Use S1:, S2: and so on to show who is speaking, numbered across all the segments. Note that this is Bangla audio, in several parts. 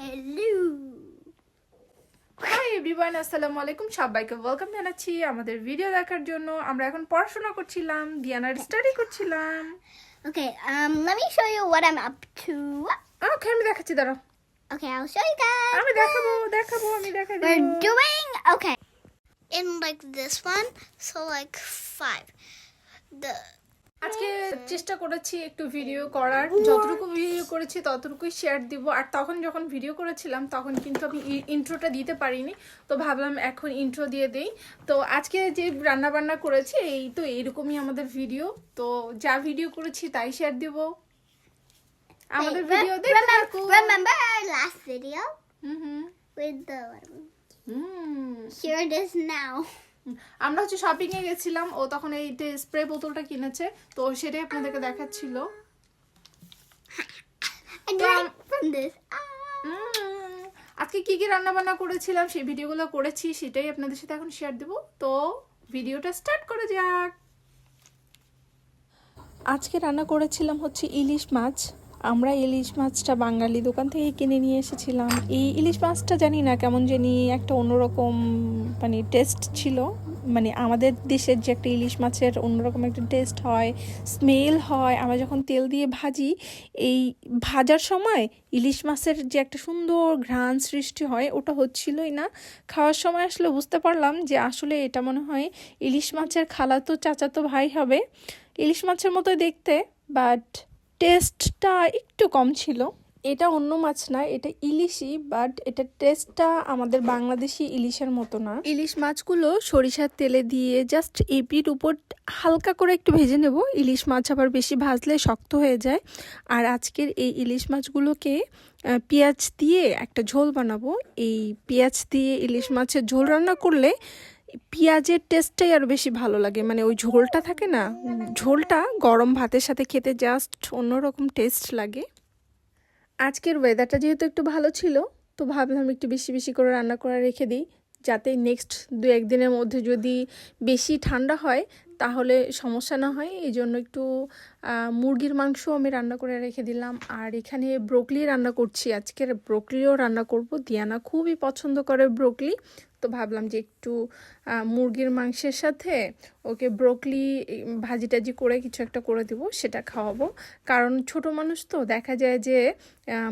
S1: হ্যালো
S2: হাই এভরিওয়ান, আসসালামু আলাইকুম। সবাইকে ওয়েলকাম জানাচ্ছি আমাদের ভিডিও দেখার জন্য। আমরা এখন পড়াশোনা করছিলাম, দিয়ানার স্টাডি করছিলাম।
S1: Okay, let me show you what I'm up to.
S2: ওকে, আমি দেখাচ্ছি, দাঁড়াও।
S1: Okay, I'll show you guys.
S2: আমি দেখাবো আমি দেখাই
S1: We're
S2: দেবো।
S1: doing okay. In like this one, so like 5. The
S2: আজকে চেষ্টা করেছি একটু ভিডিও করার, যতটুকু ভিডিও করেছি ততটুকুই শেয়ার দিব। আর তখন যখন ভিডিও করেছিলাম তখন কিন্তু আমি ইন্ট্রোটা দিতে পারিনি, তো ভাবলাম এখন ইন্ট্রো দিয়ে দেই। তো আজকে যে রান্না বান্না করেছি এই তো এইরকমই আমাদের ভিডিও, তো যা ভিডিও করেছি তাই শেয়ার দিব। আমাদের ভিডিও দেখতে থাকুন।
S1: remember our last video with the here it is now.
S2: আমরা হচ্ছে শপিং এ গেছিলাম, ও তখন এই স্প্রে বোতলটা কিনেছে, তো সেটাই আপনাদেরকে দেখাচ্ছিল।
S1: I drank from this.
S2: আজকে কি কি রান্না বান্না করেছিলাম সেই ভিডিওগুলো করেছি, সেটাই আপনাদের সাথে এখন শেয়ার দেব। তো ভিডিওটা স্টার্ট করা যাক। আজকে রান্না করেছিলাম হচ্ছে ইলিশ মাছ। আমরা ইলিশ মাছটা বাঙালি দোকান থেকে কিনে নিয়ে এসেছিলাম। এই ইলিশ মাছটা জানি না কেমন জানি একটা অন্যরকম মানে টেস্ট ছিল, মানে আমাদের দেশের যে একটা ইলিশ মাছের অন্যরকম একটা টেস্ট হয়, স্মেল হয়। আমরা যখন তেল দিয়ে ভাজি, এই ভাজার সময় ইলিশ মাছের যে একটা সুন্দর ঘ্রাণ সৃষ্টি হয়, ওটা হচ্ছিলই না। খাওয়ার সময় আসলে বুঝতে পারলাম যে আসলে এটা মনে হয় ইলিশ মাছের খালাতো চাচাতো ভাই হবে। ইলিশ মাছের মতোই দেখতে, বাট টেস্টটা একটু কম ছিল। এটা অন্য মাছ না, এটা ইলিশই, বাট এটা টেস্টটা আমাদের বাংলাদেশি ইলিশের মতো না। ইলিশ মাছগুলো সরিষার তেলে দিয়ে জাস্ট এপির উপর হালকা করে একটু ভেজে নেব। ইলিশ মাছ আবার বেশি ভাজলে শক্ত হয়ে যায়। আর আজকের এই ইলিশ মাছগুলোকে পেঁয়াজ দিয়ে একটা ঝোল বানাবো। এই পেঁয়াজ দিয়ে ইলিশ মাছের ঝোল রান্না করলে পেঁয়াজের টেস্টটাই আরও বেশি ভালো লাগে, মানে ওই ঝোলটা থাকে না, ঝোলটা গরম ভাতের সাথে খেতে জাস্ট অন্যরকম টেস্ট লাগে। আজকের ওয়েদারটা যেহেতু একটু ভালো ছিল, তো ভাবলাম একটু বেশি বেশি করে রান্না করে রেখে দিই, যাতে নেক্সট 2-1 দিনের মধ্যে যদি বেশি ঠান্ডা হয় তাহলে সমস্যা না হয়। এই জন্য একটু মুরগির মাংস আমি রান্না করে রেখে দিলাম। আর এখানে ব্রোকলি রান্না করছি, আজকের ব্রোকলিও রান্না করব। দিয়ানা খুবই পছন্দ করে ব্রোকলি, তো ভাবলাম যে একটু মুরগির মাংসের সাথে ওকে ব্রোকলি ভাজি টাজি করে কিছু একটা করে দেবো, সেটা খাওয়াবো। কারণ ছোট মানুষ তো দেখা যায় যে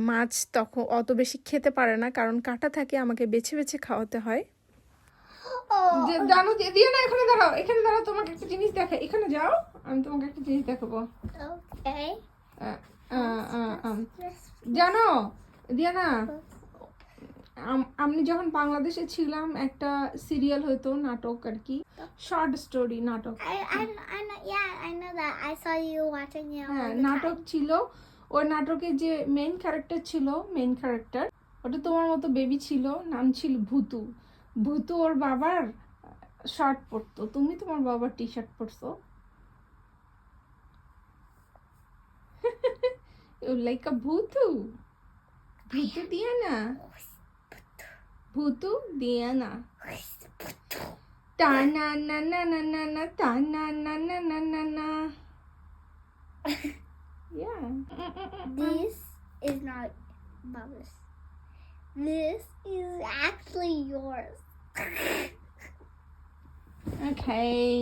S2: মাছ তখন অত বেশি খেতে পারে না, কারণ কাঁটা থাকে, আমাকে বেছে বেছে খাওয়াতে হয়। জানো দিয়ে না, এখানে দাঁড়াও, এখানে দাঁড়াও, তোমাকে একটা জিনিস দেখা, এখানে যাও, আমি তোমাকে একটা জিনিস দেখাবো।
S1: Okay.
S2: জানো দিয়ানা, আমি যখন বাংলাদেশে ছিলাম একটা সিরিয়াল হতো, নাটক আর কি, শর্ট স্টোরি নাটক।
S1: I know that. I saw you watching it.
S2: হ্যাঁ, নাটক ছিল। ওই নাটকে যে মেইন ক্যারেক্টার ছিল, ওটা তোমার মতো বেবি ছিল, নাম ছিল ভূতু। ভূতু ওর বাবার শার্ট পরতো, তুমি তোমার বাবার টি শার্ট পরছো। লাইক আ ভূতু, ভূতু দিয়ানা, ভূতু দিয়ানা, টা না না না না না না, টা না না না না না না। Yeah.
S1: This is not Bubba's. This is actually yours.
S2: Okay.